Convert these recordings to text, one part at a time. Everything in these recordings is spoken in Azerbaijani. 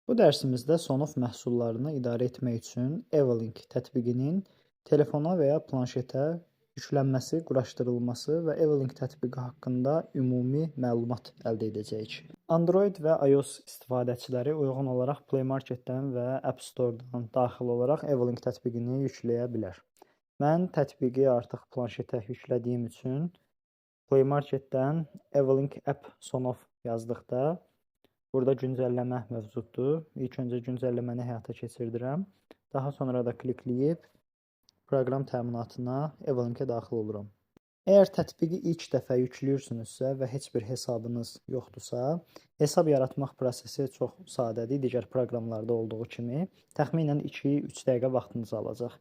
Bu dərsimizdə Sonoff məhsullarını idarə etmək üçün Evolink tətbiqinin telefona və ya planşetə yüklənməsi, quraşdırılması və Evolink tətbiqi haqqında ümumi məlumat əldə edəcəyik. Android və iOS istifadəçiləri uyğun olaraq Play Marketdən və App Store-dan daxil olaraq Evolink tətbiqini yükləyə bilər. Mən tətbiqi artıq planşetə yüklədiyim üçün Play Marketdən Evolink App Sonoff yazdıqda burada güncəlləmə mövcuddur. İlk öncə güncəlləməni həyata keçirdirəm. Daha sonra da klikləyib proqram təminatına Evolinkə daxil oluram. Əgər tətbiqi ilk dəfə yükləyirsinizsə və heç bir hesabınız yoxdursa, hesab yaratmaq prosesi çox sadədir. Digər proqramlarda olduğu kimi təxminən 2-3 dəqiqə vaxtınızı alacaq.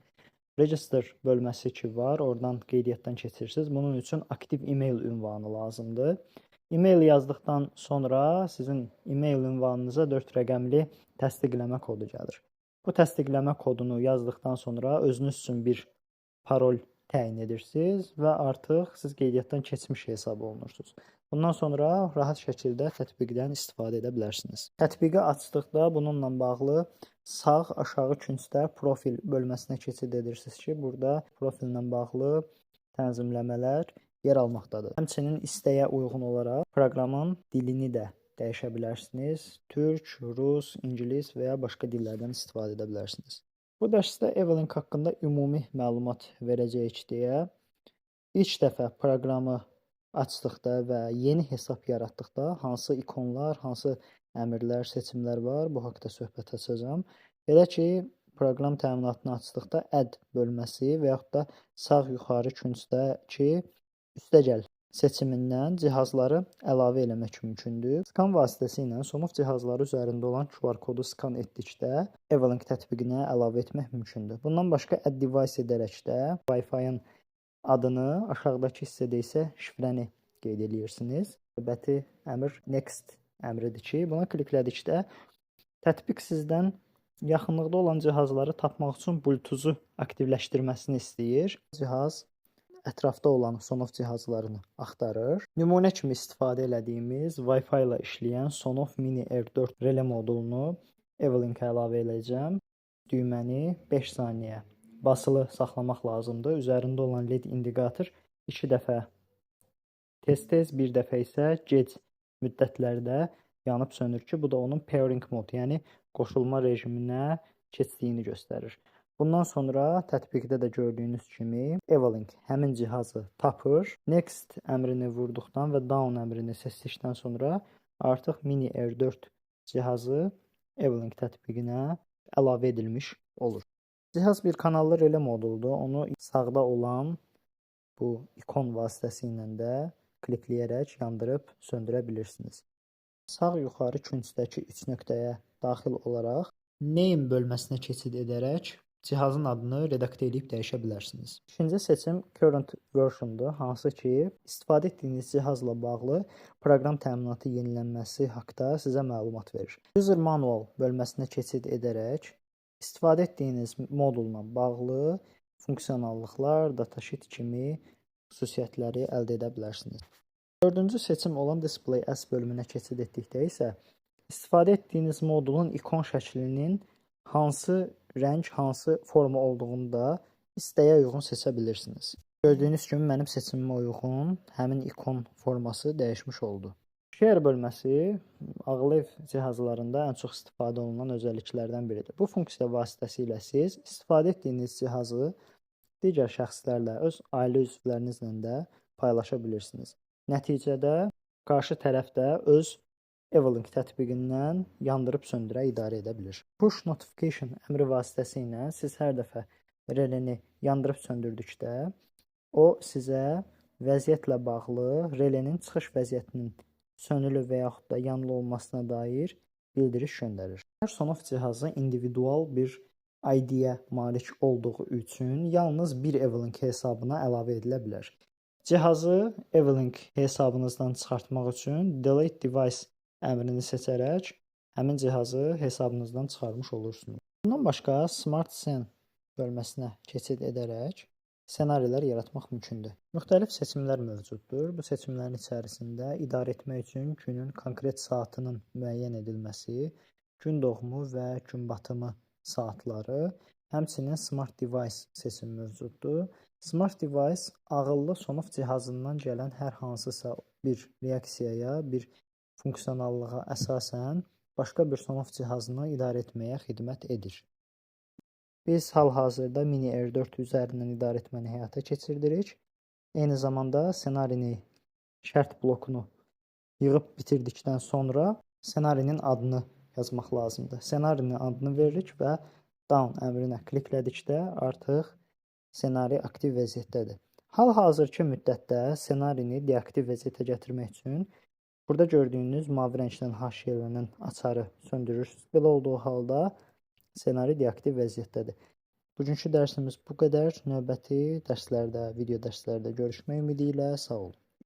Register bölməsi ki var, oradan qeydiyyatdan keçirsiniz. Bunun üçün aktiv e-mail ünvanı lazımdır. E-mail yazdıqdan sonra sizin e-mail ünvanınıza 4 rəqəmli təsdiqləmə kodu gəlir. Bu təsdiqləmə kodunu yazdıqdan sonra özünüz üçün bir parol təyin edirsiniz və artıq siz qeydiyyatdan keçmiş hesab olunursunuz. Bundan sonra rahat şəkildə tətbiqdən istifadə edə bilərsiniz. Tətbiqi açdıqda bununla bağlı sağ aşağı küncdə profil bölməsinə keçid edirsiniz ki, burada profillə bağlı tənzimləmələr yer almaqdadır. Həmçinin istəyə uyğun olaraq proqramın dilini də dəyişə bilərsiniz. Türk, rus, ingilis və ya başqa dillərdən istifadə edə bilərsiniz. Bu dərsdə Evolink haqqında ümumi məlumat verəcəyik deyə ilk dəfə proqramı açdıqda və yeni hesab yaratdıqda hansı ikonlar, hansı əmrlər, seçimlər var, bu haqqda söhbət açacağam. Belə ki, proqram təminatını açdıqda add bölməsi və yaxud da sağ yuxarı küncdəki üstəgəl seçimindən cihazları əlavə eləmək mümkündür. Skan vasitəsilə Sonoff cihazları üzərində olan QR kodu skan etdikdə Evolink tətbiqinə əlavə etmək mümkündür. Bundan başqa add device edərək də Wi-Fi-ın adını, aşağıdakı hissədə isə şifrəni qeyd edirsiniz. Növbəti əmr next əmridir ki, buna kliklədikdə tətbiq sizdən yaxınlıqda olan cihazları tapmaq üçün Bluetooth-u aktivləşdirməsini istəyir. Cihaz ətrafda olan Sonoff cihazlarını axtarır. Nümunə kimi istifadə elədiyimiz Wi-Fi ilə işləyən Sonoff Mini R4 relé modulunu Evolinkə əlavə edəcəm. Düyməni 5 saniyə basılı saxlamaq lazımdır. Üzərində olan LED indikator 2 dəfə tez-tez, bir dəfə isə gec müddətlərdə yanıb sönür ki, bu da onun pairing modu, yəni qoşulma rejiminə keçdiyini göstərir. Bundan sonra tətbiqdə də gördüyünüz kimi Evolink həmin cihazı tapır. Next əmrini vurduqdan və down əmrini seçdikdən sonra artıq Mini R4 cihazı Evolink tətbiqinə əlavə edilmiş olur. Cihaz bir kanallı relé moduludur. Onu sağda olan bu ikon vasitəsilə də klikləyərək yandırıb söndürə bilirsiniz. Sağ yuxarı küncdəki 3 nöqtəyə daxil olaraq name bölməsinə keçid edərək cihazın adını redaktə edib dəyişə bilərsiniz. İkinci seçim current versiondur, hansı ki, istifadə etdiyiniz cihazla bağlı proqram təminatı yenilənməsi haqqında sizə məlumat verir. User manual bölməsinə keçid edərək istifadə etdiyiniz modulla bağlı funksionallıqlar, datasheet kimi xüsusiyyətləri əldə edə bilərsiniz. Dördüncü seçim olan display as bölümünə keçid etdikdə isə istifadə etdiyiniz modulun ikon şəklinin hansı rəng, hansı forma olduğunu da istəyə uyğun seçə bilirsiniz. Gördüyünüz kimi mənim seçimimə uyğun həmin ikon forması dəyişmiş oldu. Share bölməsi ağıl ev cihazlarında ən çox istifadə olunan özəlliklərdən biridir. Bu funksiya vasitəsilə siz istifadə etdiyiniz cihazı digər şəxslərlə, öz ailə üzvlərinizlə də paylaşa bilirsiniz. Nəticədə qarşı tərəf də öz Evolink tətbiqindən yandırıb söndürə idarə edə bilir. Push notification əmri vasitəsilə siz hər dəfə reləni yandırıb söndürdükdə o sizə vəziyyətlə bağlı relenin çıxış vəziyyətinin sönülü və yaxud da yanılı olmasına dair bildiriş göndərir. Hər Sonoff cihazı individual bir ID-yə malik olduğu üçün yalnız bir Evolink hesabına əlavə edilə bilər. Cihazı Evolink hesabınızdan çıxartmaq üçün delete device əmrini seçərək həmin cihazı hesabınızdan çıxarmış olursunuz. Bundan başqa Smart Scene bölməsinə keçid edərək ssenarilər yaratmaq mümkündür. Müxtəlif seçimlər mövcuddur. Bu seçimlərin içərisində idarə etmək üçün günün konkret saatının müəyyən edilməsi, gün doğumu və gün batımı saatları, həmçinin Smart Device seçim mövcuddur. Smart Device ağıllı Sonoff cihazından gələn hər hansısa bir reaksiyaya, bir funksionallığa əsasən başqa bir Sonoff cihazını idarə etməyə xidmət edir. Biz hal-hazırda Mini R4 üzərindən idarə etməni həyata keçirdirik. Eyni zamanda ssenarini, şərt blokunu yığıb bitirdikdən sonra ssenarinin adını yazmaq lazımdır. Ssenarinin adını veririk və down əmrinə kliklədikdə artıq ssenari aktiv vəziyyətdədir. Hal-hazırki müddətdə ssenarini deaktiv vəziyyətə gətirmək üçün burada gördüyünüz mavi rəngdən haşiyələnən açarı söndürürsünüz. Belə olduğu halda ssenari deaktiv vəziyyətdədir. Bugünkü dərsimiz bu qədər. Növbəti dərslərdə, video dərslərdə görüşmək ümidi ilə sağ olun.